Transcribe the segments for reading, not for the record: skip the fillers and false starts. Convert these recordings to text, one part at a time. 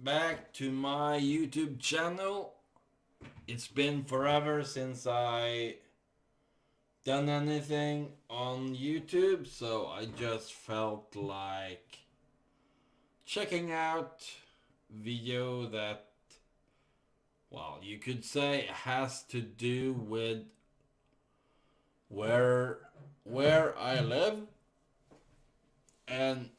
back to my YouTube channel. It's been forever since I done anything on YouTube, so I just felt like checking out video that, well, you could say has to do with where I live. And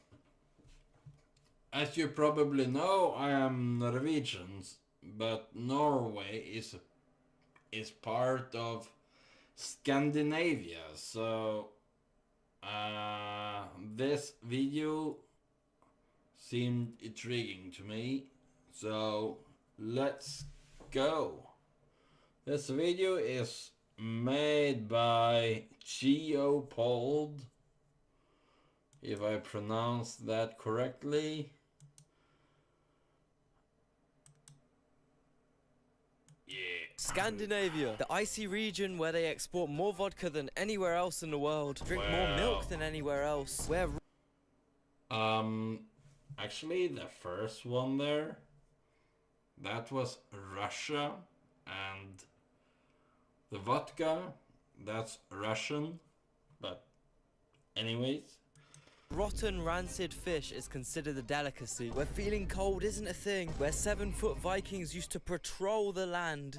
as you probably know, I am Norwegian, but Norway is part of Scandinavia, so this video seemed intriguing to me, so let's go. This video is made by Geopold, if I pronounced that correctly. Yeah. Scandinavia, the icy region where they export more vodka than anywhere else in the world, drink more milk than anywhere else, where... Actually, the first one there, that was Russia, and the vodka, that's Russian, but anyways. Rotten, rancid fish is considered a delicacy, where feeling cold isn't a thing, where 7-foot Vikings used to patrol the land.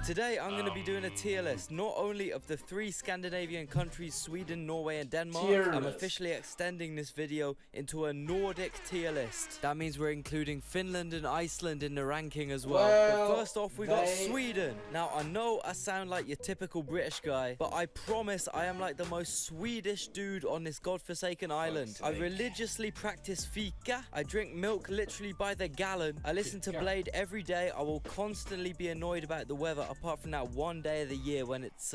Today I'm going to be doing a tier list, not only of the 3 Scandinavian countries, Sweden, Norway and Denmark. I'm officially extending this video into a Nordic tier list. That means we're including Finland and Iceland in the ranking as well. But first off, we got Sweden. Now I know I sound like your typical British guy, but I promise I am like the most Swedish dude on this godforsaken island. I religiously practice fika. I drink milk literally by the gallon. I listen to Blade every day. I will constantly be annoyed about the weather, apart from that one day of the year when it's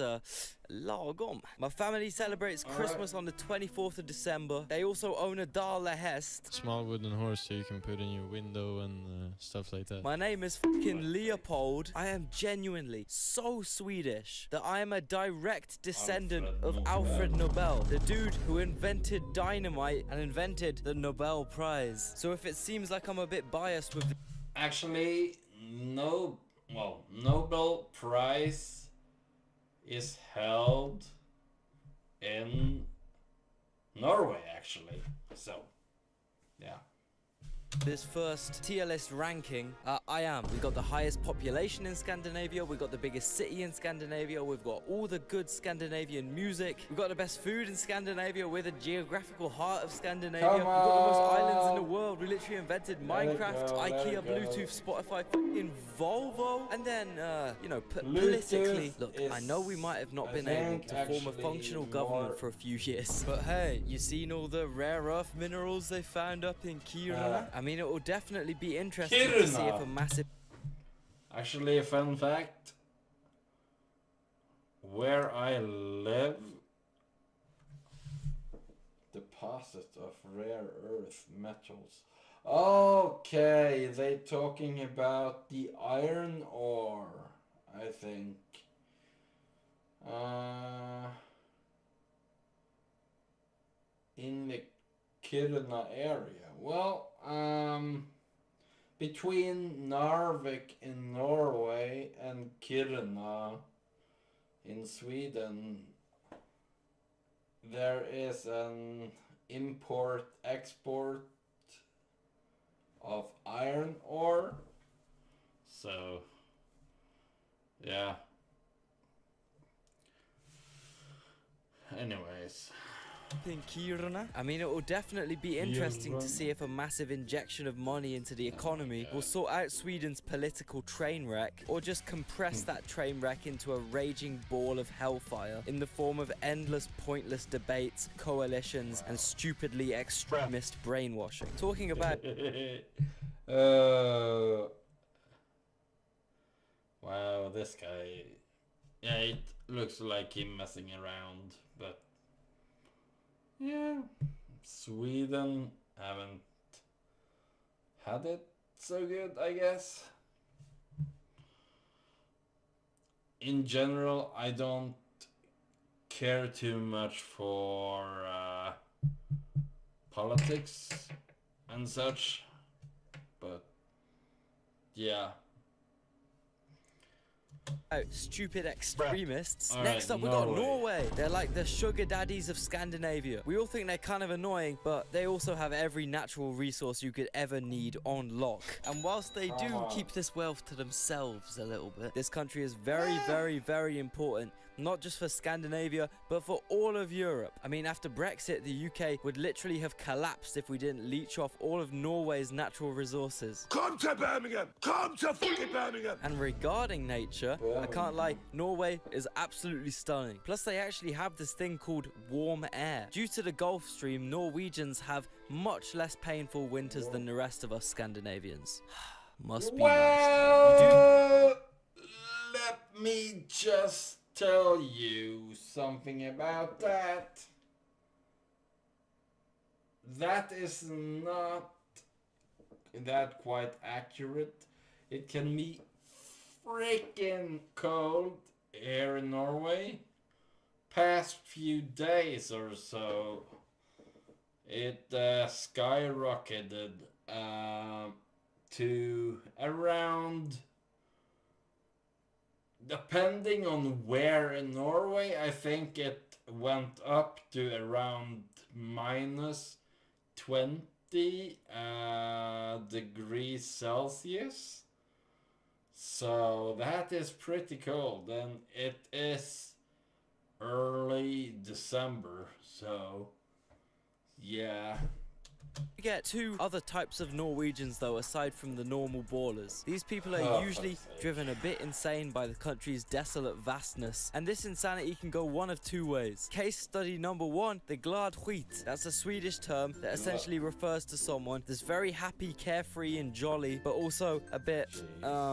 lagom. My family celebrates Christmas on the 24th of December. They also own a Dala hest. Small wooden horse so you can put in your window and stuff like that. My name is fucking Leopold. I am genuinely so Swedish that I am a direct descendant of Alfred Nobel, the dude who invented dynamite and invented the Nobel Prize. So if it seems like I'm a bit biased with... Actually, no. Well, Nobel Prize is held in Norway, actually. So, yeah. This first tier list ranking, we've got the highest population in Scandinavia, we've got the biggest city in Scandinavia, we've got all the good Scandinavian music, we've got the best food in Scandinavia, we're the geographical heart of Scandinavia, we've got the most islands in the world, we literally invented Minecraft, IKEA, Bluetooth, Spotify, fucking Volvo, and then, you know, politically, look, I know we might have not been able to form a functional government for a few years, but hey, you seen all the rare earth minerals they found up in Kiruna? I mean, it will definitely be interesting to see if a massive... Actually, a fun fact. Where I live, deposit of rare earth metals. Okay, they talking about the iron ore, I think. In the Kiruna area. Well, between Narvik in Norway and Kiruna in Sweden, there is an import-export of iron ore. So, yeah. Anyways. In Kiruna. I mean, it will definitely be interesting to see if a massive injection of money into the economy will sort out Sweden's political train wreck, or just compress that train wreck into a raging ball of hellfire in the form of endless pointless debates, coalitions, and stupidly extremist brainwashing. Talking about... Wow, this guy... Yeah, it looks like him messing around, but... Yeah, Sweden haven't had it so good, I guess. In general, I don't care too much for politics and such. Yeah. Stupid extremists. All Next right, up, we got Norway. Norway. They're like the sugar daddies of Scandinavia. We all think they're kind of annoying, but they also have every natural resource you could ever need on lock. And whilst they do keep this wealth to themselves a little bit, this country is very, very, very important. Not just for Scandinavia, but for all of Europe. I mean, after Brexit, the UK would literally have collapsed if we didn't leech off all of Norway's natural resources. Come to Birmingham! Come to fucking Birmingham! And regarding nature, I can't lie, Norway is absolutely stunning. Plus, they actually have this thing called warm air. Due to the Gulf Stream, Norwegians have much less painful winters than the rest of us Scandinavians. Must be nice. Well, let me just tell you something about that. That is not that quite accurate. It can be freaking cold here in Norway. Past few days or so, it skyrocketed to around, depending on where in Norway, I think it went up to around minus 20 degrees Celsius. So that is pretty cold, and it is early December, so yeah. We get two other types of Norwegians though, aside from the normal ballers. These people are usually driven a bit insane by the country's desolate vastness, and this insanity can go one of two ways. Case study number one, the glad skit. That's a Swedish term that essentially refers to someone that's very happy, carefree and jolly, but also a bit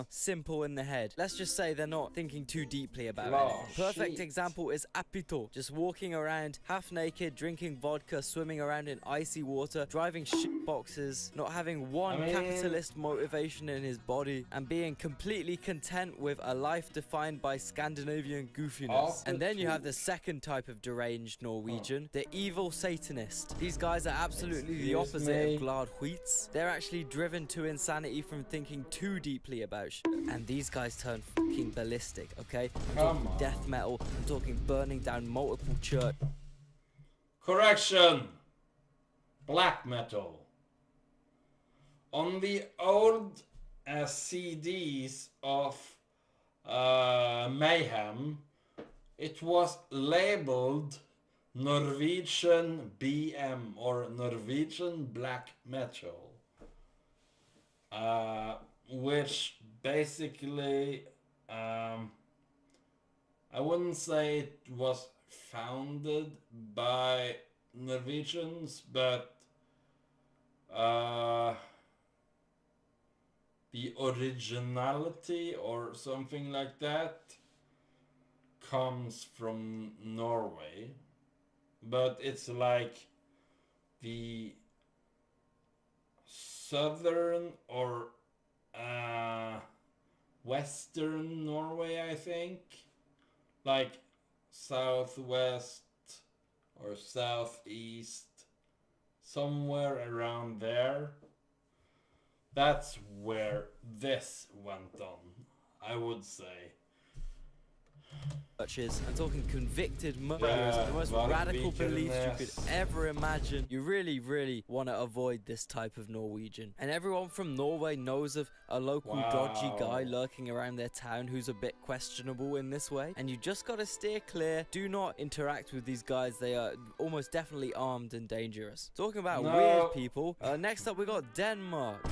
simple in the head. Let's just say they're not thinking too deeply about it. Perfect example is Apito, just walking around half naked, drinking vodka, swimming around in icy water, driving shit boxes, not having one capitalist motivation in his body, and being completely content with a life defined by Scandinavian goofiness. And then you have the second type of deranged Norwegian, the evil Satanist. These guys are absolutely the opposite of glad skits. They're actually driven to insanity from thinking too deeply about shit. And these guys turn fucking ballistic, okay? I'm talking death metal, I'm talking burning down multiple church. Correction! Black metal. On the old CDs of Mayhem, it was labeled Norwegian BM, or Norwegian black metal, which basically, I wouldn't say it was founded by Norwegians, but the originality or something like that comes from Norway, but it's like the southern or western Norway, I think, like southwest or southeast, somewhere around there. That's where this went on, I would say. Churches. I'm talking convicted murderers, the most radical beliefs you could ever imagine. You really, really want to avoid this type of Norwegian. And everyone from Norway knows of a local dodgy guy lurking around their town who's a bit questionable in this way. And you just got to steer clear. Do not interact with these guys. They are almost definitely armed and dangerous. Talking about weird people, next up we got Denmark.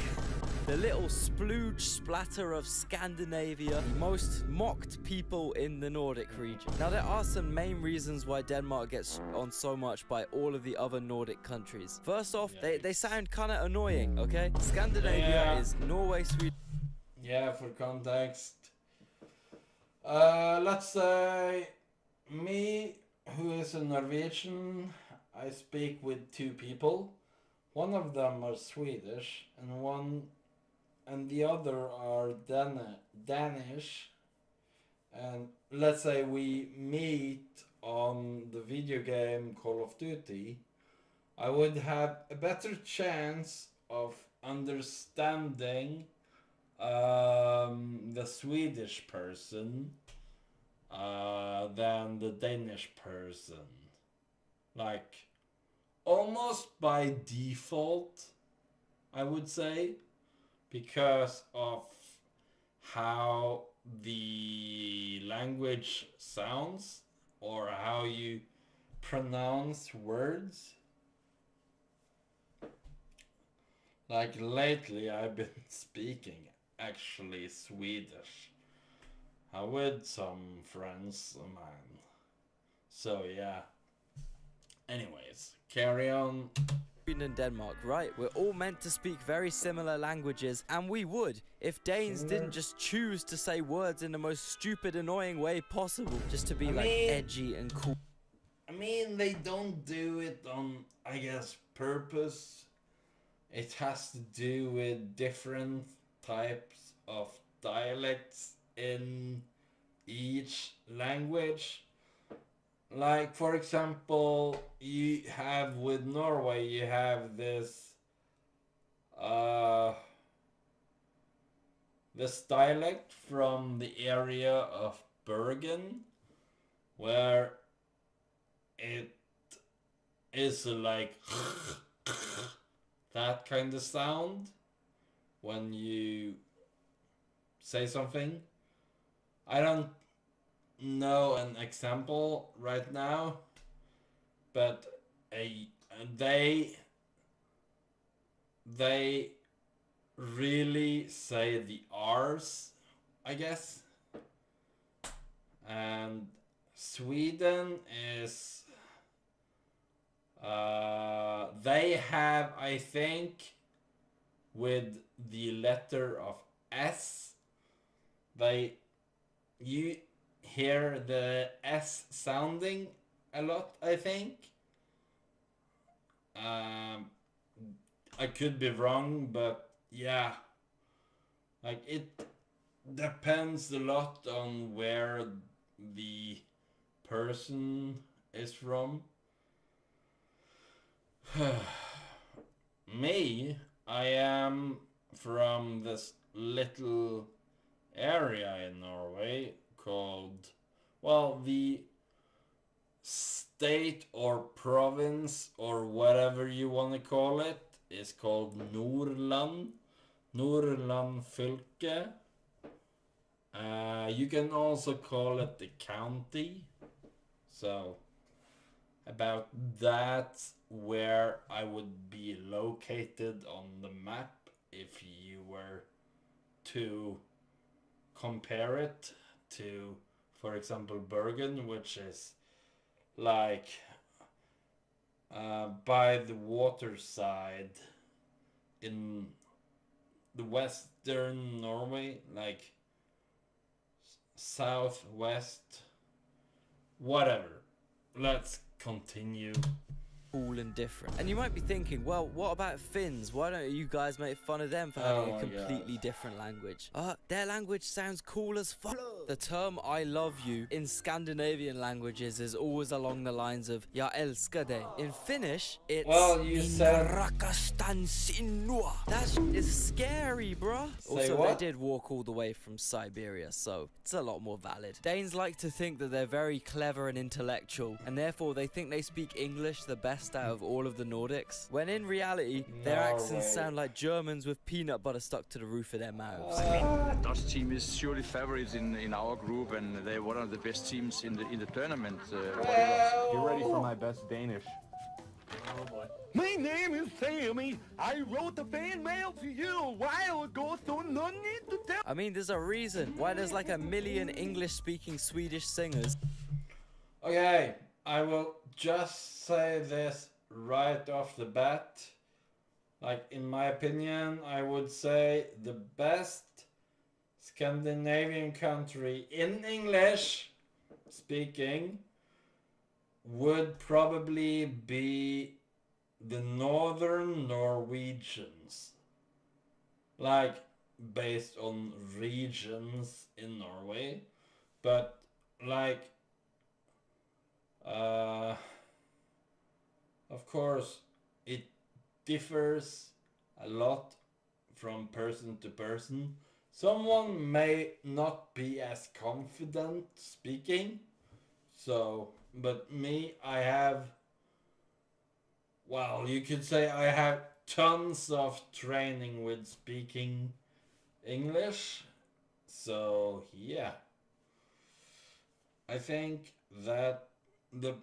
The little splooge splatter of Scandinavia, the most mocked people in the Nordic region. Now, there are some main reasons why Denmark gets on so much by all of the other Nordic countries. First off, they sound kind of annoying, okay? Scandinavia is Norway, Sweden. Yeah, for context. Let's say me, who is a Norwegian, I speak with two people. One of them are Swedish, and the other are Danish. And let's say we meet on the video game Call of Duty, I would have a better chance of understanding the Swedish person than the Danish person. Like, almost by default, I would say, because of how the language sounds or how you pronounce words. Like lately I've been speaking actually Swedish with some friends of mine. So yeah. Anyways, carry on. Sweden and Denmark, right? We're all meant to speak very similar languages, and we would if Danes didn't just choose to say words in the most stupid, annoying way possible, just to be edgy and cool. I mean, they don't do it on, I guess, purpose. It has to do with different types of dialects in each language. Like, for example, you have with Norway, you have this this dialect from the area of Bergen, where it is like that kind of sound when you say something. I don't know an example right now, but they really say the R's, I guess. And Sweden is they have, I think, with the letter of S, you hear the S sounding a lot, I think. I could be wrong, but yeah, like it depends a lot on where the person is from. Me, I am from this little area in Norway called, well, the state or province or whatever you want to call it is called Nordland fylke. You can also call it the county. So about that, where I would be located on the map if you were to compare it to, for example, Bergen, which is like by the water side in the western Norway, like southwest, whatever. Let's continue. Cool and different. And you might be thinking, well, what about Finns? Why don't you guys make fun of them for having a completely different language? Their language sounds cool as fuck. The term I love you in Scandinavian languages is always along the lines of jag älskar dig. In Finnish, it's you said rakastan sinua. That is scary, bruh. Also, what? they did walk all the way from Siberia, so it's a lot more valid. Danes like to think that they're very clever and intellectual, and therefore they think they speak English the best out of all of the Nordics, when in reality their accents sound like Germans with peanut butter stuck to the roof of their mouths. The Dutch team is surely favorites in our group, and they're one of the best teams in the tournament. Get ready for my best Danish. Oh boy. My name is Sammy. I wrote a fan mail to you a while ago, so no need to tell. I mean, there's a reason why there's like 1 million English-speaking Swedish singers. Okay, I will just say this right off the bat. Like, in my opinion, I would say the best Scandinavian country in English speaking would probably be the northern Norwegians. Like, based on regions in Norway. But, like, of course, it differs a lot from person to person, someone may not be as confident speaking. So, but me, I have, well, you could say I have tons of training with speaking English. So, yeah. I think that the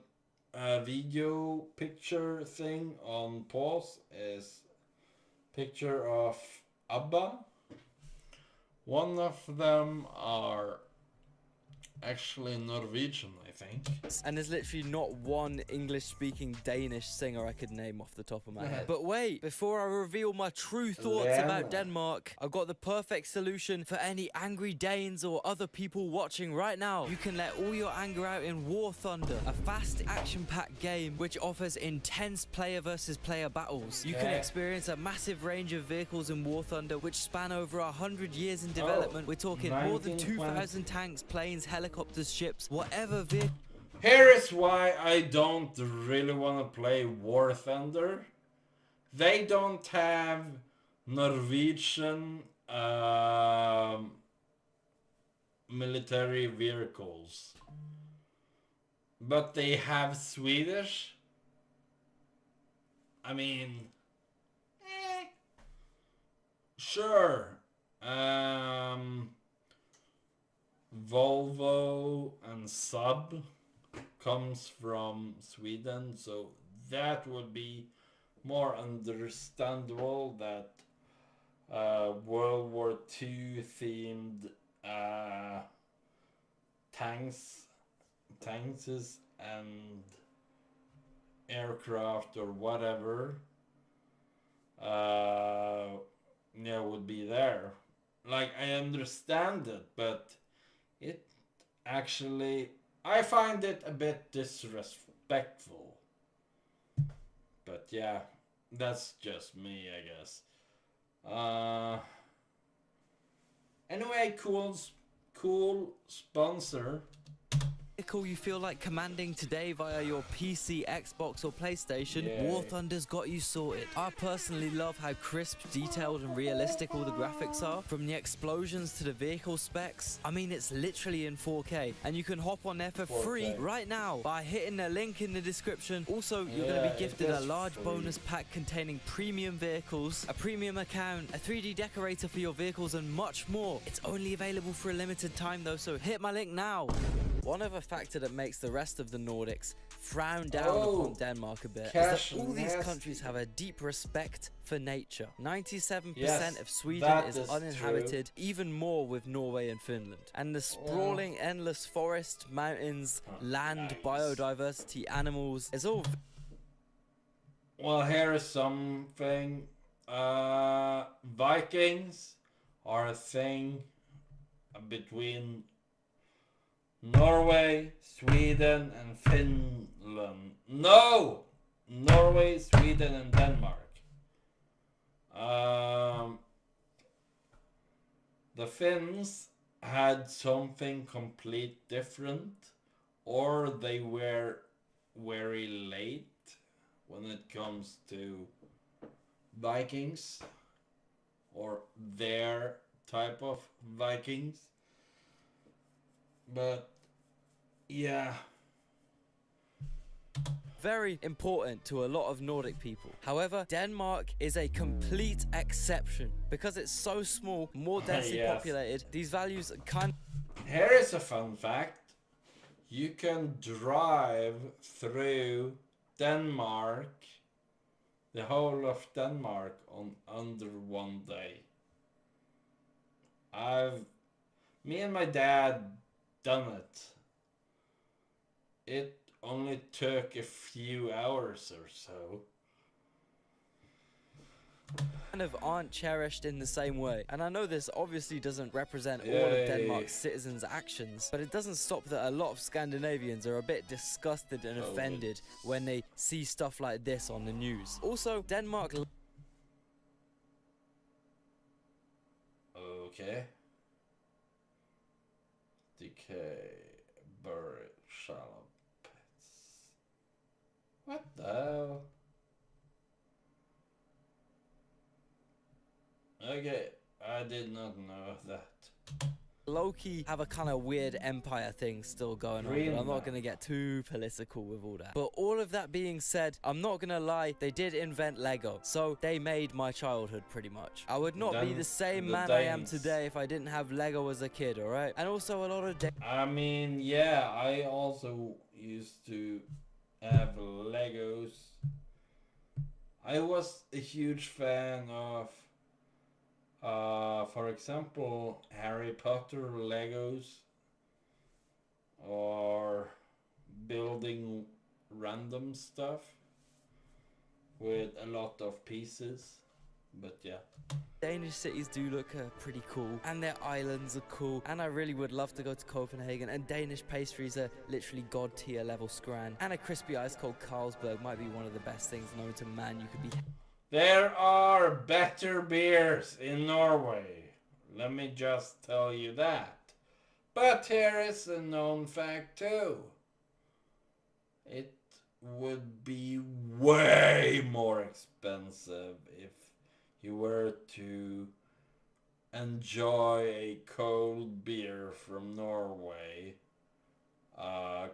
video picture thing on pause is picture of ABBA. One of them are actually Norwegian, I think. And there's literally not one English-speaking Danish singer I could name off the top of my head. But wait, before I reveal my true thoughts about Denmark, I've got the perfect solution for any angry Danes or other people watching right now. You can let all your anger out in War Thunder, a fast action-packed game which offers intense player versus player battles. You can experience a massive range of vehicles in War Thunder which span over 100 years in development. We're talking more than 2,000 tanks, planes, helicopters, ships, whatever vehicle. Here is why I don't really want to play War Thunder. They don't have Norwegian military vehicles, but they have Swedish. I mean, sure. Volvo and Saab comes from Sweden, so that would be more understandable that World War II themed tanks and aircraft or whatever would be there. Like, I understand it, but it actually, I find it a bit disrespectful. But yeah, that's just me, I guess. Anyway, cool sponsor. Vehicle you feel like commanding today via your PC, Xbox or PlayStation, War Thunder's got you sorted. I personally love how crisp, detailed and realistic all the graphics are. From the explosions to the vehicle specs, I mean it's literally in 4K, and you can hop on there for free right now by hitting the link in the description. Also, you're going to be gifted a large bonus pack containing premium vehicles, a premium account, a 3D decorator for your vehicles and much more. It's only available for a limited time though, so hit my link now. One other factor that makes the rest of the Nordics frown down upon Denmark a bit is that all these countries have a deep respect for nature. 97% of Sweden is uninhabited, even more with Norway and Finland. And the sprawling, endless forests, mountains, land, biodiversity, animals, is all... Well, here is something. Vikings are a thing between Norway, Sweden and Finland. No! Norway, Sweden and Denmark. The Finns had something complete different, or they were very late when it comes to Vikings, or their type of Vikings. But yeah, very important to a lot of Nordic people. However, Denmark is a complete exception because it's so small, more densely populated. These values kind of... Here is a fun fact. You can drive through Denmark, the whole of Denmark, on under 1 day. Me and my dad done it. It only took a few hours or so. Kind of aren't cherished in the same way. And I know this obviously doesn't represent all of Denmark's citizens' actions, but it doesn't stop that a lot of Scandinavians are a bit disgusted and offended when they see stuff like this on the news. Also, Denmark... Okay. Decay, buried, shallow pits. What the hell? Okay, I did not know that. Loki have a kind of weird empire thing still going on, but I'm Greenland. not going to get too political with all that. But all of that being said, I'm not going to lie, they did invent Lego, so they made my childhood pretty much. I would not be the same man I am today if I didn't have Lego as a kid, alright? And also a lot of I mean, yeah, I also used to have Legos. I was a huge fan of, for example, Harry Potter Legos, or building random stuff with a lot of pieces. But yeah. Danish cities do look pretty cool, and their islands are cool, and I really would love to go to Copenhagen, and Danish pastries are literally god tier level scran, and a crispy ice cold Carlsberg might be one of the best things known to man. You could be... There are better beers in Norway. Let me just tell you that. But here is a known fact too. It would be way more expensive if you were to enjoy a cold beer from Norway,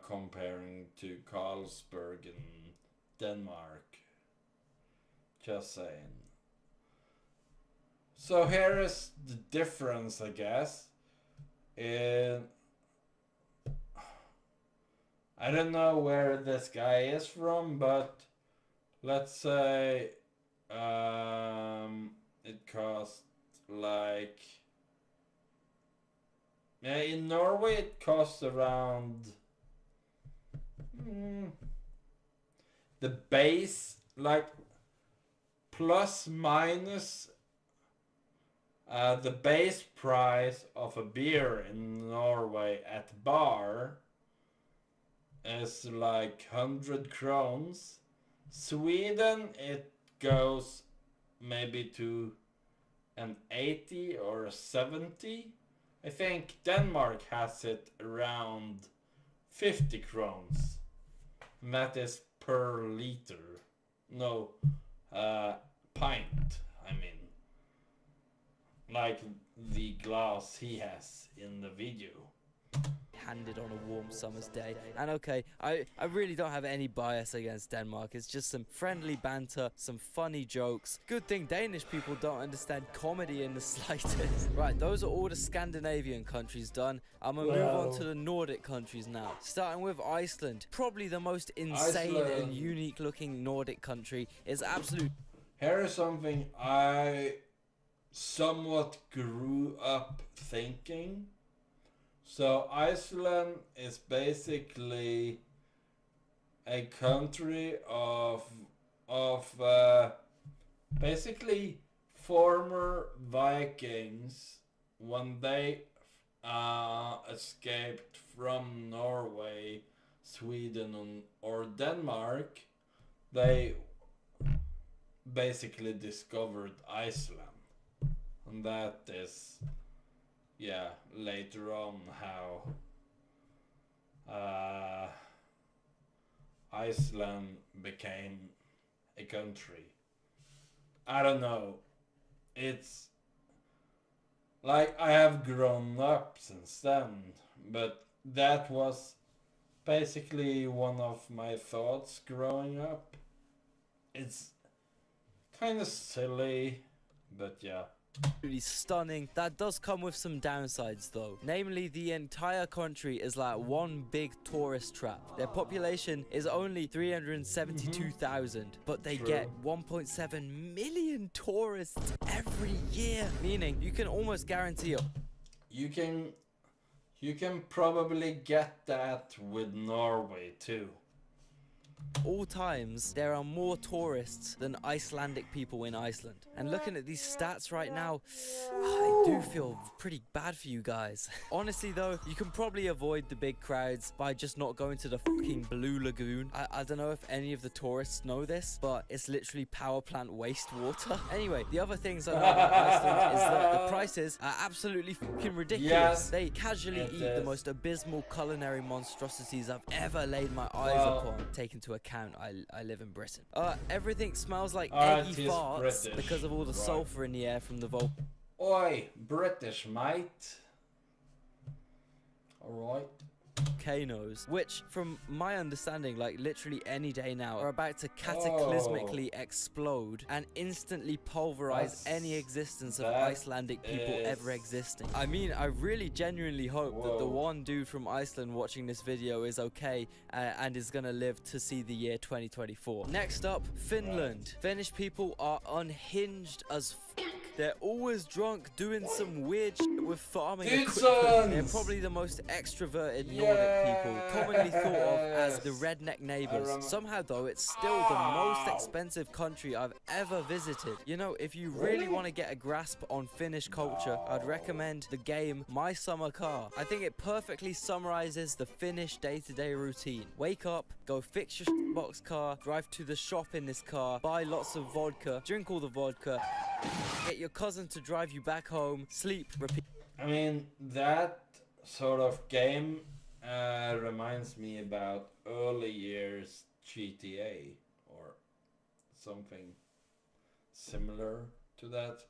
comparing to Carlsberg in Denmark. Just saying. So here is the difference, I guess. I don't know where this guy is from, but let's say it costs like, yeah, in Norway it costs around the base, like plus minus the base price of a beer in Norway at bar is like 100 crowns. Sweden, it goes maybe to an 80 or a 70. I think Denmark has it around 50 crowns. And that is per liter. No, pint, I mean. Like the glass he has in the video. Handed on a warm summer's day. And okay, I really don't have any bias against Denmark. It's just some friendly banter, some funny jokes. Good thing Danish people don't understand comedy in the slightest. Right, those are all the Scandinavian countries done. I'm gonna move on to the Nordic countries now. Starting with Iceland. Probably the most insane and unique looking Nordic country is absolute... Here is something I somewhat grew up thinking. So Iceland is basically a country of basically former Vikings when they escaped from Norway, Sweden or Denmark. They basically discovered Iceland, and that is, yeah, later on how Iceland became a country. I don't know. It's like I have grown up since then, but that was basically one of my thoughts growing up. It's kind of silly, but yeah. Really stunning. That does come with some downsides though. Namely, the entire country is like one big tourist trap. Their population is only 372,000, but they get 1.7 million tourists every year. Meaning, you can almost guarantee it. You can probably get that with Norway too. All times, there are more tourists than Icelandic people in Iceland. And looking at these stats right now, I do feel pretty bad for you guys. Honestly though, you can probably avoid the big crowds by just not going to the fucking Blue Lagoon. I don't know if any of the tourists know this, but it's literally power plant wastewater. Anyway, the other things I know about Iceland is that the prices are absolutely fucking ridiculous. Yes, they casually eat the most abysmal culinary monstrosities I've ever laid my eyes upon, taken into account I live in Britain. Everything smells like eggy farts because of all the sulfur in the air from the Oi, British mate. Alright. Volcanoes, which from my understanding, like literally any day now, are about to cataclysmically explode and instantly pulverize any existence of Icelandic people ever existing. I mean, I really genuinely hope that the one dude from Iceland watching this video is okay and is gonna live to see the year 2024. Next up, Finland. Finnish people are unhinged as f. They're always drunk doing some weird shit with farming equipment. They're probably the most extroverted Nordic people, commonly thought of as the redneck neighbors. Somehow though, it's still the most expensive country I've ever visited. You know, if you really want to get a grasp on Finnish culture, I'd recommend the game My Summer Car. I think it perfectly summarizes the Finnish day-to-day routine. Wake up, go fix your box car, drive to the shop in this car, buy lots of vodka, drink all the vodka, get your cousin to drive you back home, sleep, repeat. I mean, that sort of game reminds me about early years GTA or something similar to that.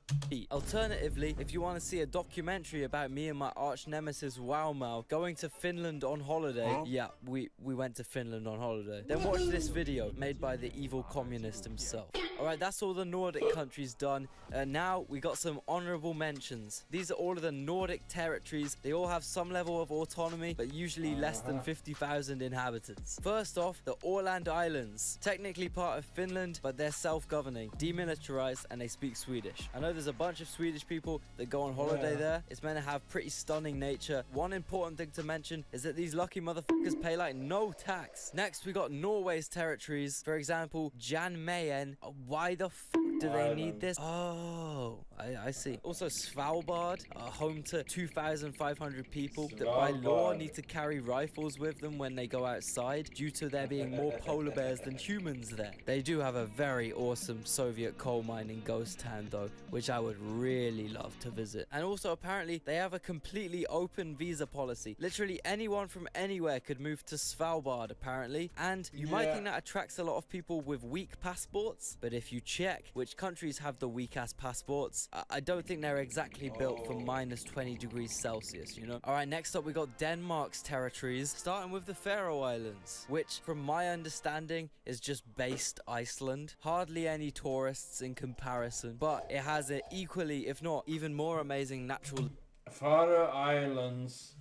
Alternatively, if you want to see a documentary about me and my arch nemesis Wow Mao going to Finland on holiday, yeah, we went to Finland on holiday, then watch this video made by the evil communist himself. Alright, that's all the Nordic countries done. Now we got some honorable mentions. These are all of the Nordic territories. They all have some level of autonomy, but usually less than 50,000 inhabitants. First off, the Åland Islands. Technically part of Finland, but they're self-governing, demilitarized, and they speak Swedish. I know there's a bunch of Swedish people that go on holiday there. It's meant to have pretty stunning nature. One important thing to mention is that these lucky motherfuckers pay like no tax. Next, we got Norway's territories. For example, Jan Mayen. Why the f do they need this? Oh, I see. Also, Svalbard, home to 2,500 people that by law need to carry rifles with them when they go outside due to there being more polar bears than humans there. They do have a very awesome Soviet coal mining ghost town though, which I would really love to visit. And also apparently they have a completely open visa policy. Literally anyone from anywhere could move to Svalbard apparently, and you might think that attracts a lot of people with weak passports, but if you check which countries have the weak ass passports, I don't think they're exactly built for minus 20 degrees Celsius, you know. Alright, next up we got Denmark's territories, starting with the Faroe Islands, which from my understanding is just based Iceland. Hardly any tourists in comparison, but it has an equally, if not even more amazing natural... Faroe Islands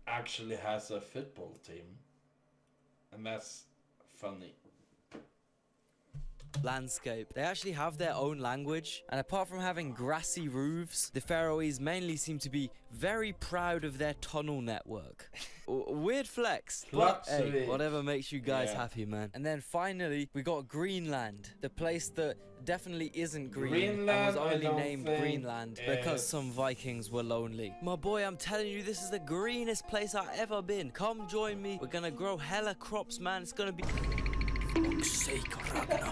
actually has a football team, and that's funny. Landscape. They actually have their own language, and apart from having grassy roofs, the Faroese mainly seem to be very proud of their tunnel network. Weird flex, but hey, whatever makes you guys happy, man. And then finally we got Greenland, the place that definitely isn't green and was only named Greenland because some Vikings were lonely. My boy, I'm telling you, this is the greenest place I've ever been. Come join me. We're gonna grow hella crops, man. It's gonna be...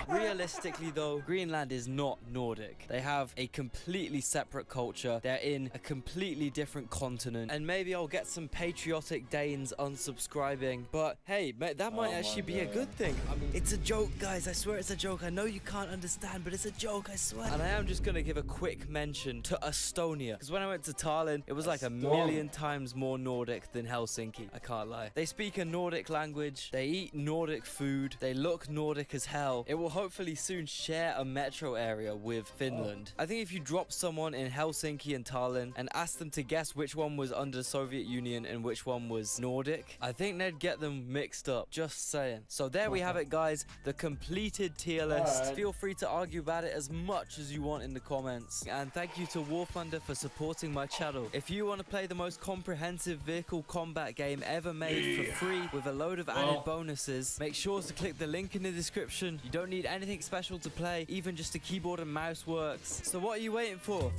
Realistically though, Greenland is not Nordic. They have a completely separate culture. They're in a completely different continent, and maybe I'll get some patriotic Danes unsubscribing, but hey, that might actually be a good thing. I mean, it's a joke, guys. I swear it's a joke. I know you can't understand, but it's a joke, I swear. And I am just gonna give a quick mention to Estonia, because when I went to Tallinn, it was like a million times more Nordic than Helsinki. I can't lie. They speak a Nordic language. They eat Nordic food. They look Nordic as hell. It will hopefully soon share a metro area with Finland. I think if you drop someone in Helsinki and Tallinn and ask them to guess which one was under the Soviet Union and which one was Nordic, I think they'd get them mixed up. Just saying. So there we have it, guys. The completed tier list. Feel free to argue about it as much as you want in the comments. And thank you to War Thunder for supporting my channel. If you want to play the most comprehensive vehicle combat game ever made for free with a load of added bonuses, make sure to click the link in the description. You don't need anything special to play, even just a keyboard and mouse works. So what are you waiting for?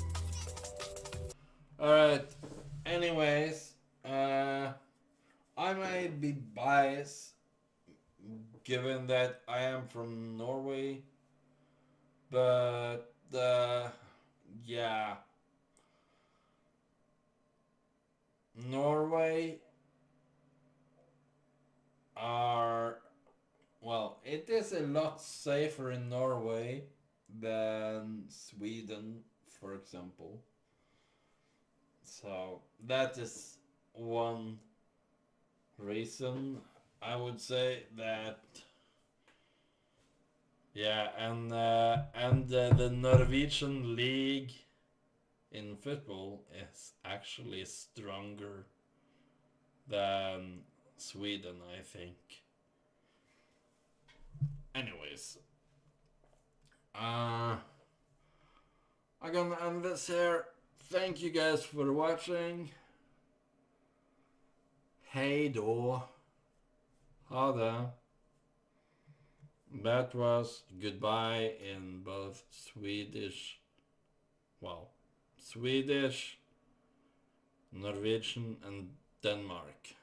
Alright, anyways, I may be biased given that I am from Norway, but yeah, Norway are... Well, it is a lot safer in Norway than Sweden, for example. So that is one reason I would say that. Yeah, and the Norwegian league in football is actually stronger than Sweden, I think. Anyways, I'm gonna end this here. Thank you guys for watching. Hej då. Ha det. That was goodbye in both Swedish, Norwegian and Denmark.